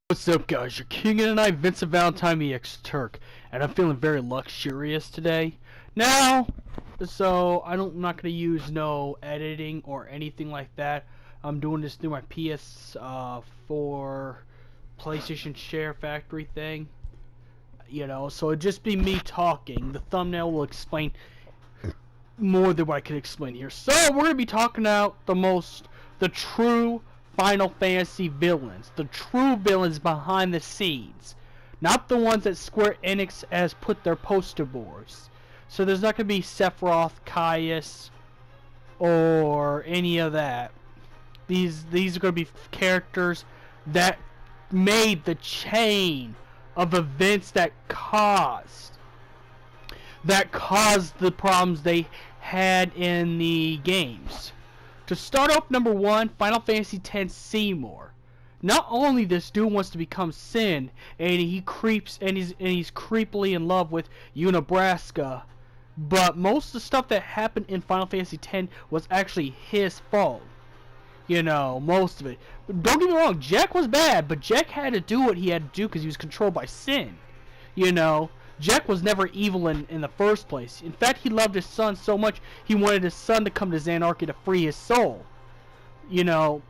What's up, guys? Your king and I, Vincent Valentine EX Turk, and I'm feeling very luxurious today. Now, I'm not gonna use no editing or anything like that. I'm doing this through my PS4 PlayStation Share Factory thing. So it'd just be me talking. The thumbnail will explain more than what I can explain here. So we're gonna be talking about the true Final Fantasy villains, the true villains behind the scenes, not the ones that Square Enix has put their poster boards. So there's not gonna be Sephiroth, Caius, or any of that. These are gonna be characters that made the chain of events that caused the problems they had in the games. To start off, number one, Final Fantasy X Seymour. Not only this dude wants to become Sin, and he's creepily in love with Nebraska, but most of the stuff that happened in Final Fantasy X was actually his fault. Most of it. Don't get me wrong, Jack was bad, but Jack had to do what he had to do because he was controlled by Sin. Jack was never evil in the first place. In fact, he loved his son so much, he wanted his son to come to Xanarchy to free his soul.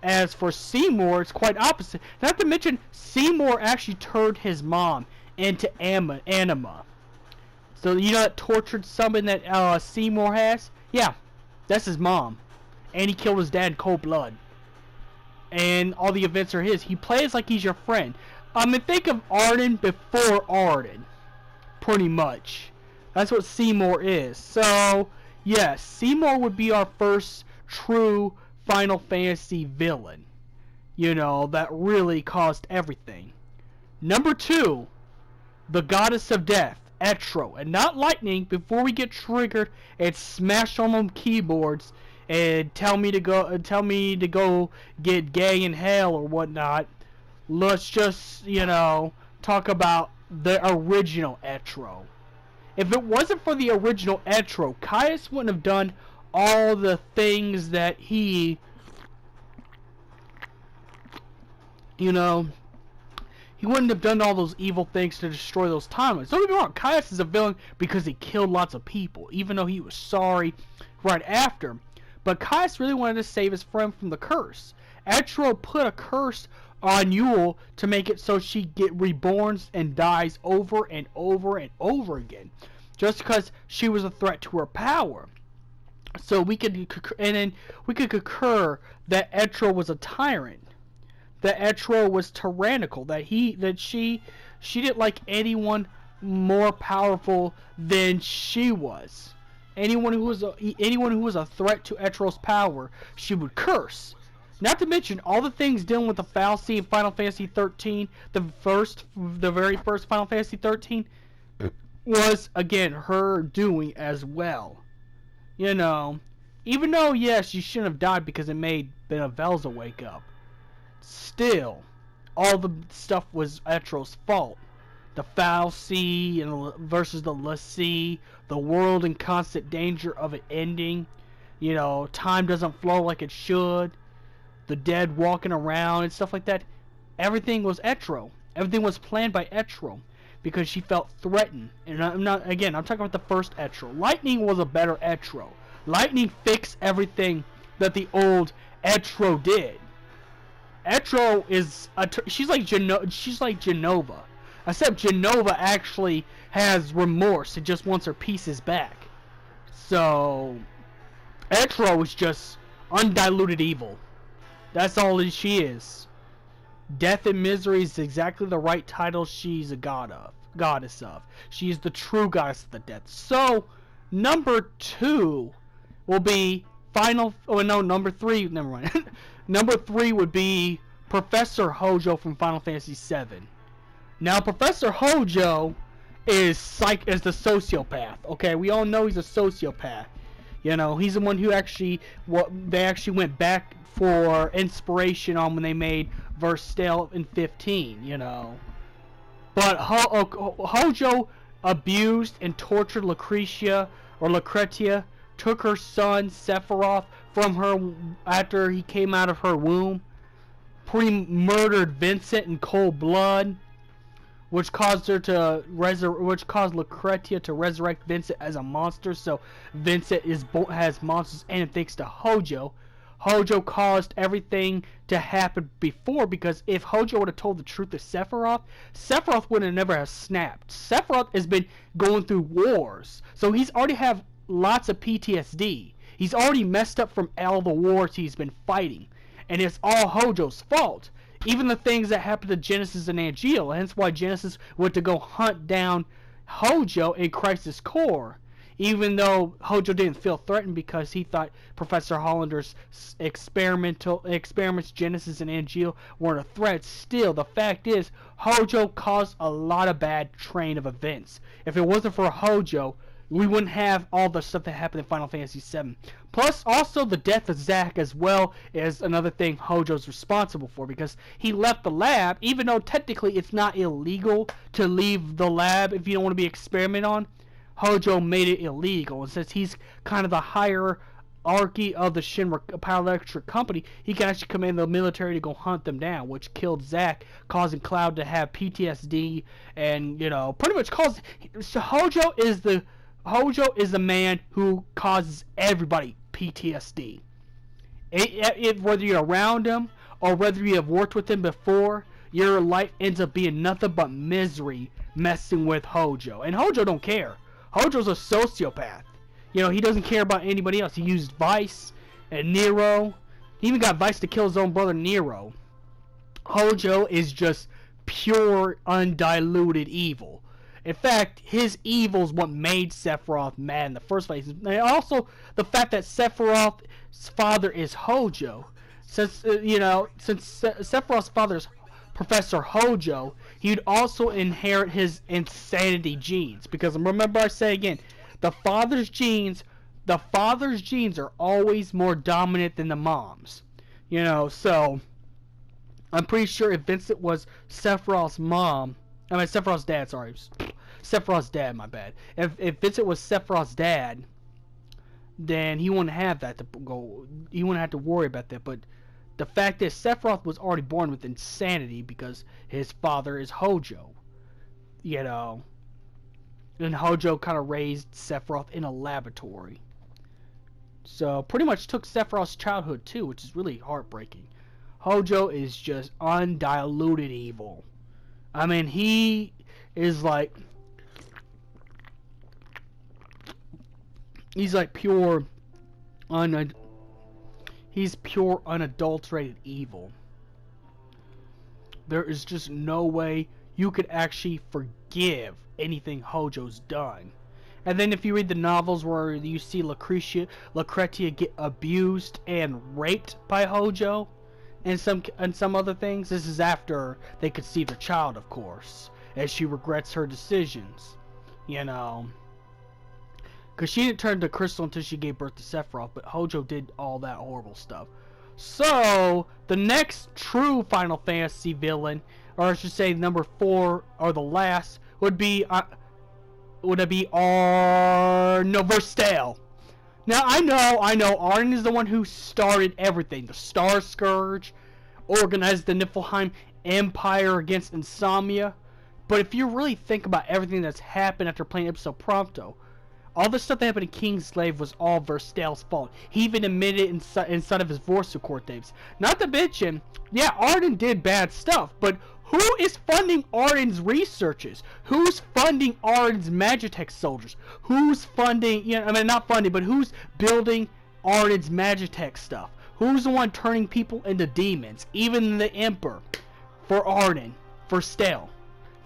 As for Seymour, it's quite opposite. Not to mention, Seymour actually turned his mom into anima. So, that tortured summon that Seymour has? Yeah, that's his mom. And he killed his dad in cold blood. And all the events are his. He plays like he's your friend. Think of Arden before Arden. Pretty much. That's what Seymour is. So, yes, Seymour would be our first true Final Fantasy villain. That really caused everything. Number two, the goddess of death, Etro. And not lightning before we get triggered and smash on them keyboards and tell me to go get gay in hell or whatnot. Let's just, talk about the original Etro. If it wasn't for the original Etro, Caius wouldn't have done all the things that he wouldn't have done all those evil things to destroy those timelines. Don't get me wrong, Caius is a villain because he killed lots of people, even though he was sorry right after. But Caius really wanted to save his friend from the curse. Etro put a curse on Yule to make it so she get reborn and dies over and over and over again, just because she was a threat to her power. So we could concur that Etro was a tyrant, that Etro was tyrannical, that she didn't like anyone more powerful than she was. Anyone who was a threat to Etro's power, she would curse. Not to mention all the things dealing with the fallacy in Final Fantasy 13, the very first Final Fantasy 13, was again her doing as well. Even though yes, she shouldn't have died because it made Benavelza wake up. Still, all the stuff was Etro's fault. The fallacy versus the lassie, the world in constant danger of it ending. Time doesn't flow like it should. The dead walking around and stuff like that. Everything was Etro. Everything was planned by Etro because she felt threatened. And I'm talking about the first Etro. Lightning was a better Etro. Lightning fixed everything that the old Etro did. Etro is she's like Genova. Except Genova actually has remorse and just wants her pieces back. So Etro is just undiluted evil. That's all that she is. Death and misery is exactly the right title she's a goddess of. She is the true goddess of the death. So, number two will be number three, never mind. Number three would be Professor Hojo from Final Fantasy VII. Now, Professor Hojo is the sociopath. Okay, we all know he's a sociopath. He's the one who they actually went back for inspiration on when they made Verstale in 15, But Hojo abused and tortured Lucretia, took her son Sephiroth from her after he came out of her womb. murdered Vincent in cold blood, which caused Lucretia to resurrect Vincent as a monster. So Vincent has monsters in him thanks to Hojo. Hojo caused everything to happen before, because if Hojo would have told the truth to Sephiroth, Sephiroth would have never have snapped. Sephiroth has been going through wars, so he's already have lots of PTSD. He's already messed up from all the wars he's been fighting, and it's all Hojo's fault. Even the things that happened to Genesis and Angeal, hence why Genesis went to go hunt down Hojo in Crisis Core. Even though Hojo didn't feel threatened because he thought Professor Hollander's experiments, Genesis and Angeal, weren't a threat, still, the fact is, Hojo caused a lot of bad train of events. If it wasn't for Hojo, we wouldn't have all the stuff that happened in Final Fantasy VII. Plus, also, the death of Zack as well is another thing Hojo's responsible for, because he left the lab, even though technically it's not illegal to leave the lab if you don't want to be experimented on. Hojo made it illegal, and since he's kind of the hierarchy of the Shinra Power Electric Company, he can actually command the military to go hunt them down, which killed Zack, causing Cloud to have PTSD, and, you know, pretty much caused... So Hojo is the man who causes everybody PTSD. Whether you're around him, or whether you have worked with him before, your life ends up being nothing but misery messing with Hojo. And Hojo don't care. Hojo's a sociopath. You know, he doesn't care about anybody else. He used Vice and Nero. He even got Vice to kill his own brother Nero. Hojo is just pure, undiluted evil. In fact, his evil is what made Sephiroth mad in the first place. And also, the fact that Sephiroth's father is Hojo. Since Sephiroth's father is Professor Hojo, he'd also inherit his insanity genes. Because remember, I say again, the father's genes are always more dominant than the mom's. You know, so I'm pretty sure if Vincent was Sephiroth's dad, sorry. Sephiroth's dad, my bad. If Vincent was Sephiroth's dad, then he wouldn't have that to go. He wouldn't have to worry about that. But the fact is, Sephiroth was already born with insanity because his father is Hojo. You know, and Hojo kind of raised Sephiroth in a laboratory. So pretty much took Sephiroth's childhood too, which is really heartbreaking. Hojo is just undiluted evil. I mean, he is like... He's like pure... He's pure unadulterated evil. There is just no way you could actually forgive anything Hojo's done. And then if you read the novels where you see Lucretia get abused and raped by Hojo, and some other things, this is after they could see their child, of course, as she regrets her decisions, you know, because she didn't turn to Crystal until she gave birth to Sephiroth, but Hojo did all that horrible stuff. So the next true Final Fantasy villain, or I should say number 4, or the last, would be Verstale. Now, I know, Arden is the one who started everything. The Star Scourge, organized the Niflheim Empire against Insomnia. But if you really think about everything that's happened after playing episode Prompto, all the stuff that happened in Kingslave was all Verstale's fault. He even admitted it inside of his voice record tapes. Not to mention, yeah, Arden did bad stuff, but who is funding Arden's researches? Who's funding Arden's Magitech soldiers? Who's funding, not funding, but who's building Arden's Magitech stuff? Who's the one turning people into demons? Even the Emperor. For Arden. Verstale.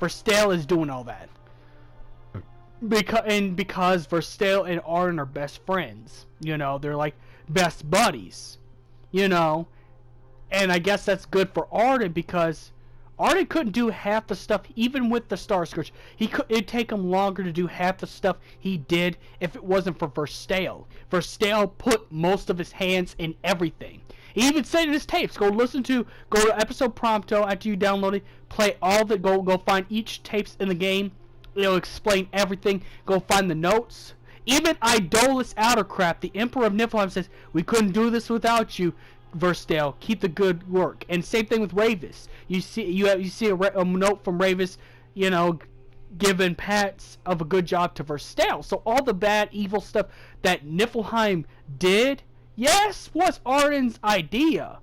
Verstale is doing all that. Because Verstale and Arden are best friends. You know, they're like best buddies. You know. And I guess that's good for Arden because Arden couldn't do half the stuff, even with the Star Scourge. It'd take him longer to do half the stuff he did if it wasn't for Verstale. Verstale put most of his hands in everything. He even said in his tapes, go to episode Prompto after you download it, play all the, go find each tapes in the game. It'll explain everything. Go find the notes. Even Idolus Outercrap, the Emperor of Niflheim, says, we couldn't do this without you. Verstale, keep the good work. And same thing with Ravis. You see a note from Ravis, you know, giving pats of a good job to Verstale. So all the bad, evil stuff that Niflheim did, yes, was Arden's idea.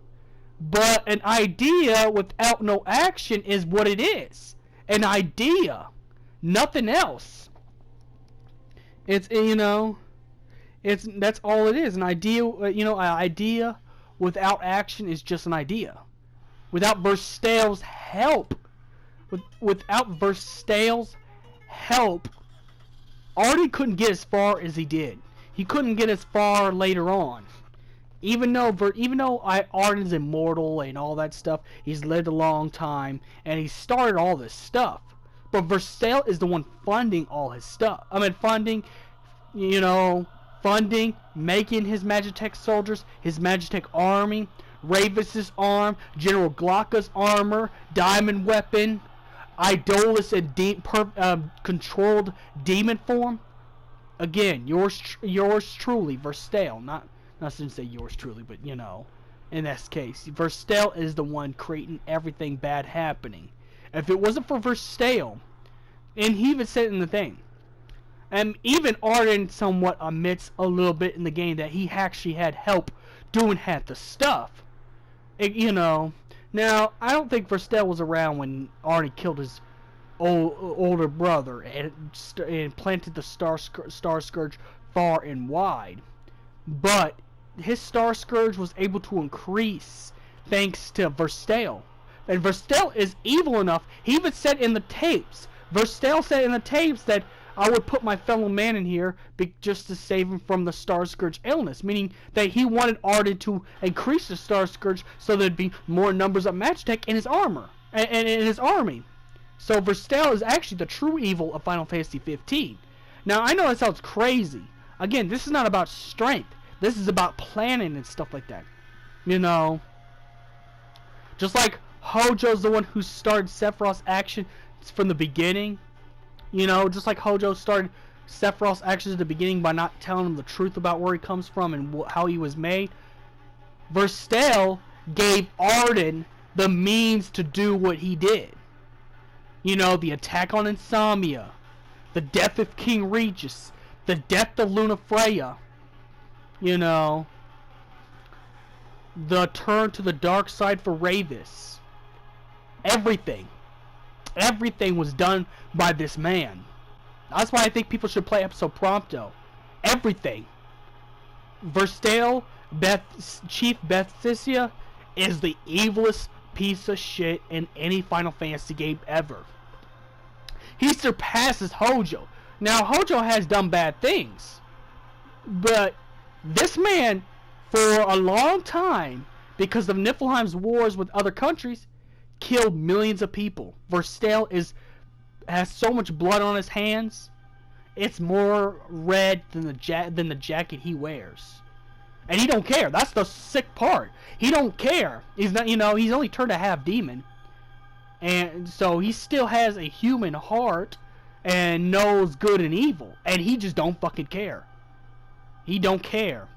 But an idea without no action is what it is. An idea. Nothing else. It's, you know, that's all it is. An idea, you know, an idea without action is just an idea. Without Verstale's help, without Verstale's help, Arden couldn't get as far as he did. He couldn't get as far later on. Even though Arden's immortal and all that stuff, he's lived a long time and he started all this stuff. But Verstale is the one funding all his stuff. I mean, funding, making his Magitech soldiers, his Magitech army, Ravis's arm, General Glocka's armor, diamond weapon, Idolus and controlled demon form. Again, yours truly, Verstale. Not to say yours truly, but you know, in this case, Verstale is the one creating everything bad happening. If it wasn't for Verstale, and he even said in the thing, and even Arden somewhat admits a little bit in the game that he actually had help doing half the stuff. You know, now I don't think Verstale was around when Arden killed his older brother and planted the Star Scourge far and wide, but his Star Scourge was able to increase thanks to Verstale. And Verstale is evil enough, he even said in the tapes, Verstale said in the tapes that I would put my fellow man in here just to save him from the Star Scourge illness, meaning that he wanted Arden to increase the Star Scourge so there'd be more numbers of Magitech in his armor, and in his army. So Verstale is actually the true evil of Final Fantasy 15. Now I know that sounds crazy. Again, this is not about strength. This is about planning and stuff like that. You know, just like Hojo's the one who started Sephiroth's action from the beginning. You know, just like Hojo started Sephiroth's actions at the beginning by not telling him the truth about where he comes from and how he was made. Verstale gave Arden the means to do what he did. You know, the attack on Insomnia, the death of King Regis, the death of Luna Freya, you know, the turn to the dark side for Ravis. Everything was done by this man. That's why I think people should play episode Prompto. Everything. Verstale, Chief Bethisia, is the evilest piece of shit in any Final Fantasy game ever. He surpasses Hojo. Now, Hojo has done bad things, but this man, for a long time, because of Niflheim's wars with other countries, killed millions of people. Verstale has so much blood on his hands, it's more red than the jacket he wears. And he don't care. That's the sick part. He don't care. He's not, you know, he's only turned a half demon. And so he still has a human heart and knows good and evil. And he just don't fucking care. He don't care.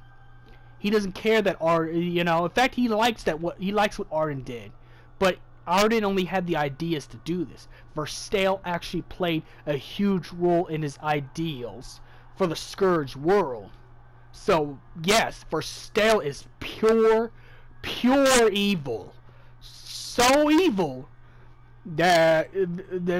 He doesn't care that Arden, you know, in fact he likes what Arden did. But Arden only had the ideas to do this. Verstale actually played a huge role in his ideals for the Scourge world. So, yes, Verstale is pure evil. So evil that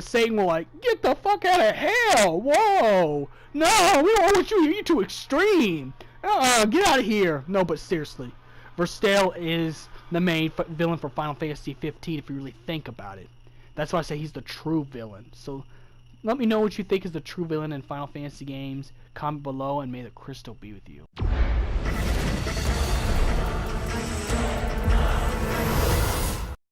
Satan will like, get the fuck out of hell! Whoa! No, we don't want you, you're too extreme! Get out of here! No, but seriously, Verstale is the main villain for Final Fantasy 15 if you really think about it. That's why I say he's the true villain. So, let me know what you think is the true villain in Final Fantasy games. Comment below and may the crystal be with you.